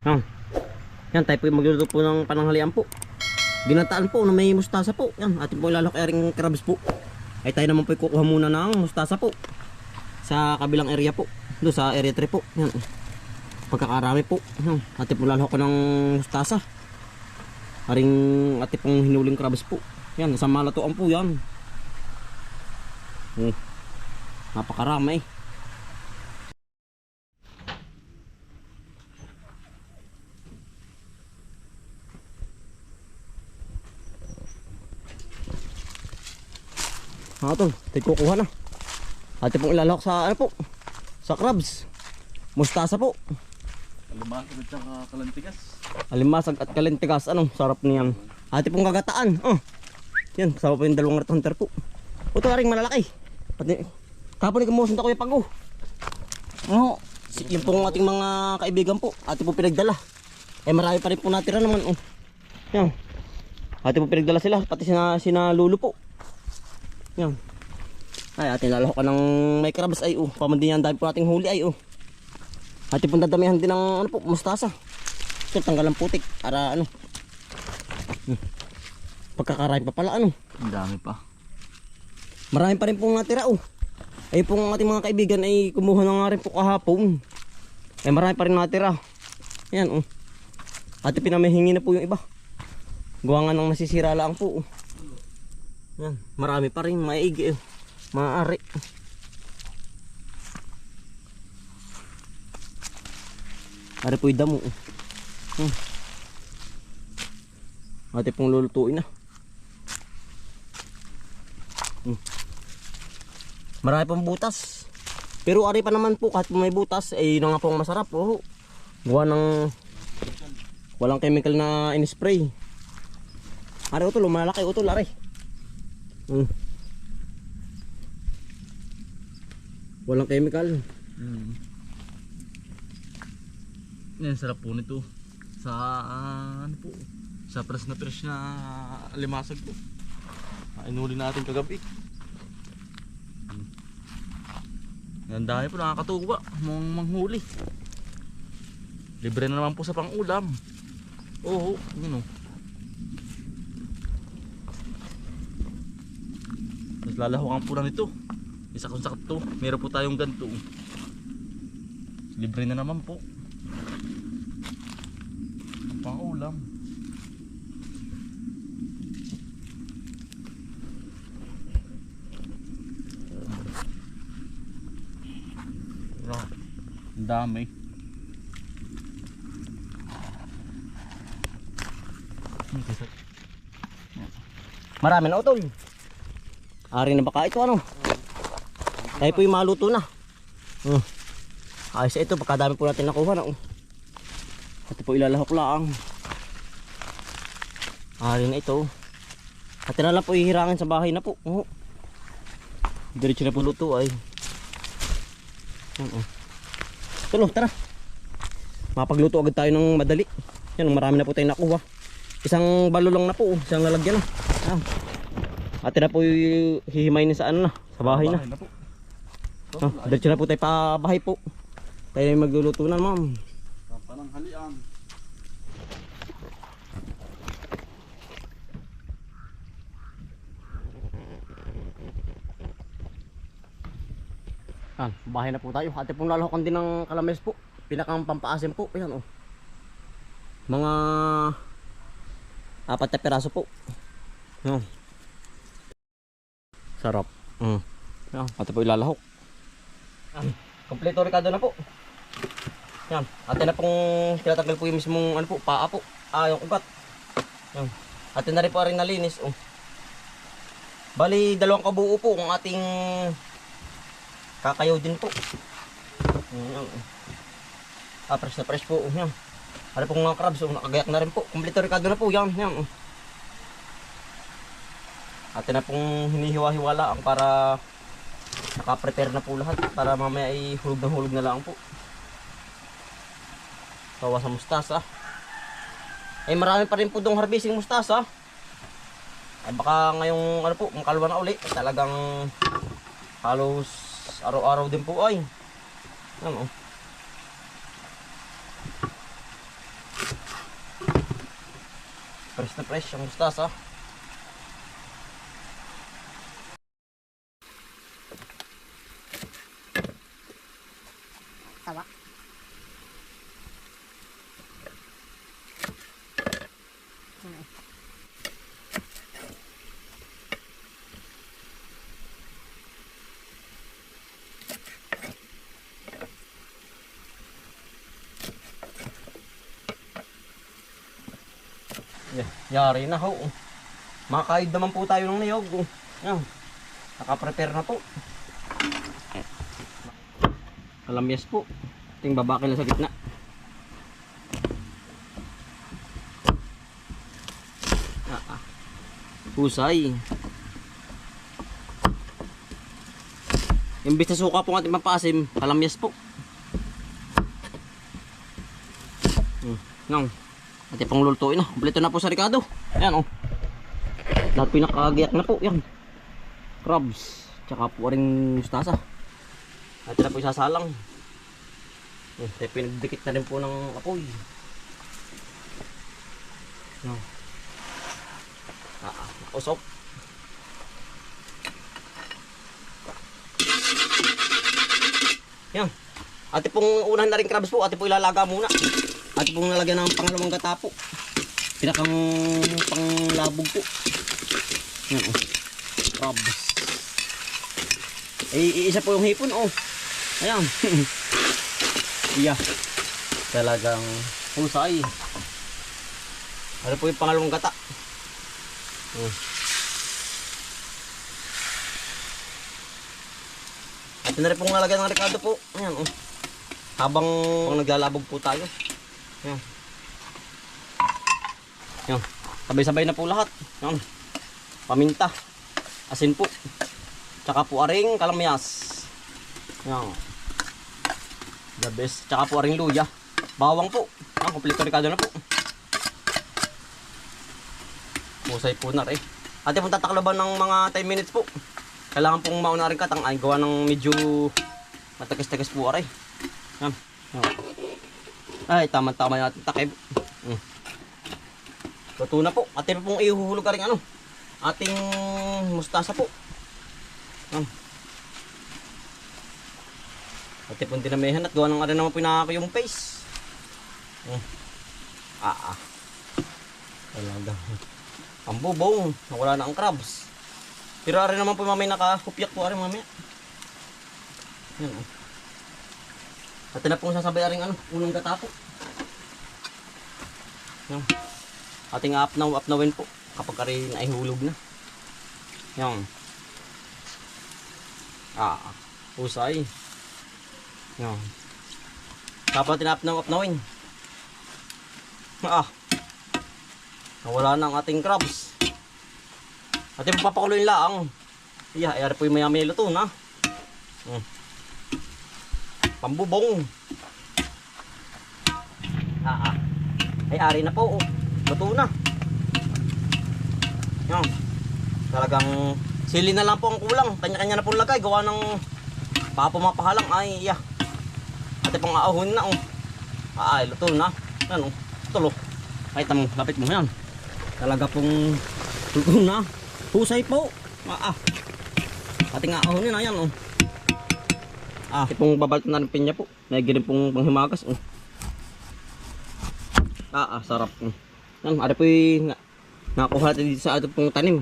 Yan. Yan, tayo po magluluto po ng pananghalian po. Ginataan po na may mustasa po. Yan, atin po ilalok ring crabs po. Ay tayo naman po kukuha muna ng mustasa po sa kabilang area po. Doon sa area 3 po. Yan. Pagkakarami po. Yan. Atin po lalok ko ng mustasa. Aring atin pong hinuling crabs po. Yan, sa malatuan po yan. Napakarami. Tol, tayo kukuha na. Atin pong ilalahok sa ano po, sa crabs. Mustasa po. Alimasag at saka kalantigas. Alimasag at kalintigas. Anong sarap niyan. Atin pong gagataan. Yan, kasama po yung dalawang rat hunter po. Ito na rin malalaki. Kapon ikamusun ako yung pag-o. Yung pong ating mga kaibigan po, atin po pinagdala. Marami pa rin po natira naman. Yan. Atin po pinagdala sila, pati sina Lulu po. Yan. Ay, atin lalahok ka ng may crabs ay pamandin yan, dahil po ating huli ay atin pong dadamihan din ng ano po, mustasa. So, tanggalan putik para ano. Pagkakarami pa pala ano. Ang dami pa. Marami pa rin pong natira Ay pong ating mga kaibigan ay kumuha na nga rin po kahapon. Ay marami pa rin natira. Yan Ating pinamahingi na po yung iba. Gawa nga nang nasisira lang po Yan, marami pa rin maigi maaari. Ari po yung damo Ating pong lulutuin na. Marami pang butas. Pero ari pa naman po kahit may butas ay yun nga pong masarap gawa ng walang chemical na in-spray. Ari utol, malaki utol ari. Walang chemical. Yan, sarap po nito. Sa ano po, sa fresh na alimasag po. Inuli natin kagabi. Yan, dahil po nakakatuwa manghuli. Libre na naman po sa pang-ulam. Yun Tapos lalahukan po na nito. Isa kung sakto, meron po tayong ganito. Libre na naman po ang pang-ulam. Ang dami. Marami na utol. Ari na baka ito ano. Tayo po yung maluto na. Ayos ito, pagkadami po natin nakuha na. Ito po ilalahok lang. Ari na ito. At na lang po ihirangin sa bahay na po. Diretso na po luto ay. Tulo, tara. Mapagluto agad tayo ng madali. Yan, marami na po tayong nakuha. Isang balo lang na po, isang lalagyan na. Atin na po hihimayin sa ano na, sa bahay na. Diretso na po tayo pa bahay po. Tayo na yung magluluto na, ma'am. Pananghalian. Bahay na po tayo. Atin pong lalahokan din ng kalames po. Pinakang pampaasim po. Ayan mga 4 na piraso po. Sarap. Atin po ilalahok. Kompleto ricado na po. Yan. Atin na pong tinatanggal po yung mismong ano po, paa po. Yung ugat. Yan. Atin na rin po rin nalinis. Bali, 2 kabuo po ang ating kakayaw din po. Fresh na fresh po. Yan. Ano pong mga crabs, nakagayak na rin po. Kompleto ricado na po. Yan. Atin na pong hinihiwa-hiwala para naka-prepare na po lahat. Para mamaya ay hulog na lang po. Tawa sa mustasa. Marami pa rin po dong harvesting mustasa. Baka ngayong ano po, makalwa na uli. Talagang halos araw-araw din po ay. Fresh na fresh ang mustasa. Tawa. Yari na ho. Makakaid naman po tayo ng niyog. Yan. Naka-prepare na po. Kalamyas po. Ting babakil na sa gitna. Husay. Imbis na suka po ang ating pampasim, kalamyas po. Nang. At pang lulutuin na. Kompleto na po sa Ricardo. Ayan oh. Lahat pinakagayak na po. Yan. Crabs. Tsaka po ring mustasa. At na po isasalang. Tayo pinagdikit na rin po ng apoy. Yan. Usok. Yan. Ate pong unahin na rin crabs po. Ate po ilalaga muna. Ate pong nalagyan ng pangalawang gata po. Pinakang panglabog po. Yan o. Crabs. Iisa po yung hipon o. Ayan. Iya. Talagang husay. Ano po yung pangalawang gata. Ate na rin pong nalagyan ng Ricardo po. Ayan o. Habang naglalabog po tayo. Yan. Yan. Sabay-sabay na po lahat. Yan. Paminta. Asin po. Tsaka po aring kalamyas. Yan. The best. Tsaka po aring luya. Bawang po. Yan. Kompleto Ricardo na po. Musay po na rin. Ate pong tatakloban ng mga 10 minutes po. Kailangan pong mauna rin katang ay gawa ng medyo matagas-tagas po aray. Yan. Yan. Ay, tama-tama natin takip. Luto na po. Ate pong ihuhulog ka rin ano. Ating mustasa po. Ate pong dinamihan at gawa ng arin naman pinaka yung face. Talaga. Ang bubong. Nawala na ang crabs. Pero arin naman po mamay nakahupyak po arin mamaya. Yan o. At na pong sasabay aring ano, unang gata po. Yan. Ating apnawin po kapag aring naihulog na. Yan. Usay. Yan. Kapag tinapnawin. Nawala na ang ating crabs. Ating papakuloyin lang. Iya, ay po yung maya-maya luto na. Pambubong. Ay ari na po. Luto na. Yan. Talagang sili na lang po ang kulang. Kanya-kanya na po lagay. Gawa ng baka pumapahalang. Ay iya. Ate pong aahon na. Ay luto na. Yan tulo. Ay tamo. Lapit mo yan. Talaga pong luto na. Husay po. Ating aahon na yan Itong babalt na rin pinya po. May ganun pong panghimagas. Sarap. Yan, ari po yung nakuha natin dito sa ating pong tanim.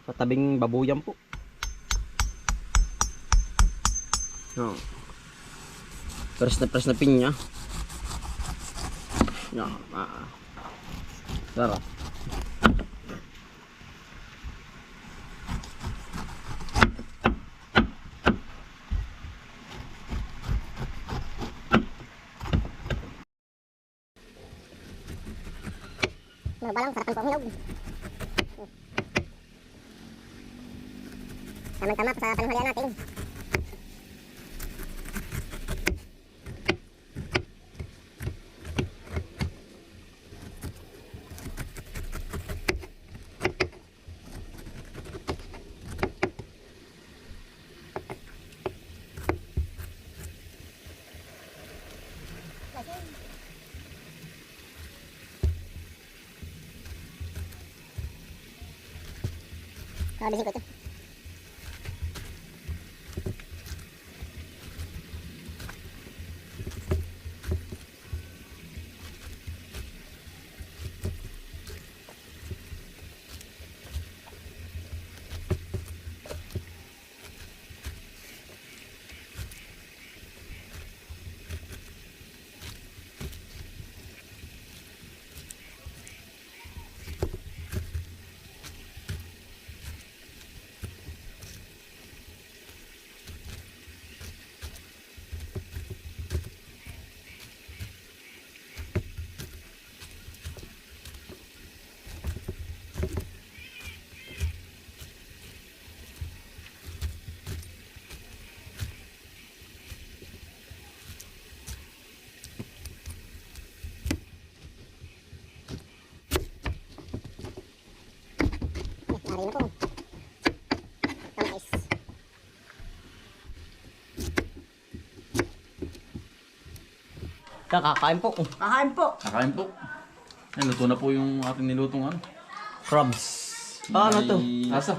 Sa tabing babuyan po. Yan. Fresh na pinya. Yan, sarap. Balang, sarapan po ang hinog. Tama-tama sa panghalian natin. Kabisin ko ito. Hari na po. Guys. Kakain po. Kakain po. Kakain po. Ayun, luto na po yung ating nilutong ano. Crabs. Paano to? May asa.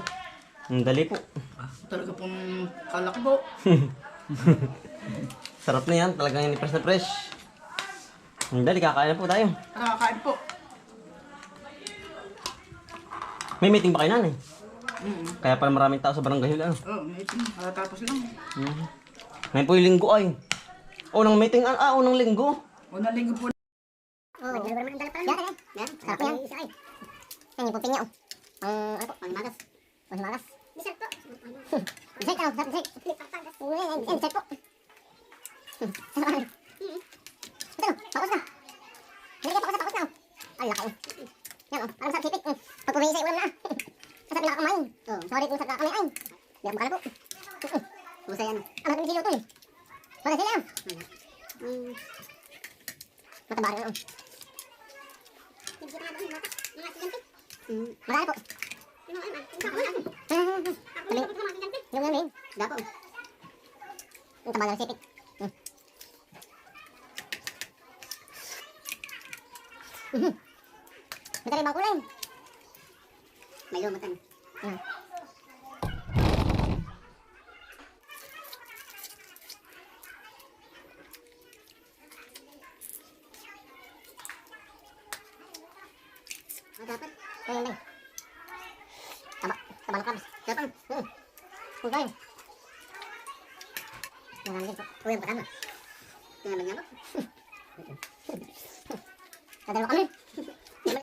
Ang dali po. Talaga pong kalaki po. Sarap na yan. Talagang yan fresh na fresh. Ang dali, kakain na po tayo. Kakain po. May meeting ba kayo nanay? Kaya pala maraming tao sa barangay hila. Oh, may itim. Tapos lang. Ngayon po yung linggo ay. Unang meeting, unang linggo. Unang linggo po. Oh, naglubar naman ang dala pala. Yan. Sarap yan. Isa ay. Yan yung puting niya oh. Ano po? Pangmagas. Pangmagas. Dessert po. Dessert oh. Sarap dessert. Dessert po. Ito, pakos na. Hindi ka pakos na. Ang laki. Yan oh. Parang sarap sipit. Pag kumain sa ulam na. Masarap na kakamain. Sorry kung sarap kakamain. Hindi ako makala po. Busa yan. Ano natin silo ito eh. Wala sila yan. Mataba rin oh. Marami po. Yung namin. Dapo. Yung taba ng sipit. Ito rin bang kulay? May lumatan. Dapat. Ayan lang. Taba. Taba ng crabs. Dapat. Kulay. Marami din po. Uy, ang patama. Tingnan mo niya po. Dadalawa kami.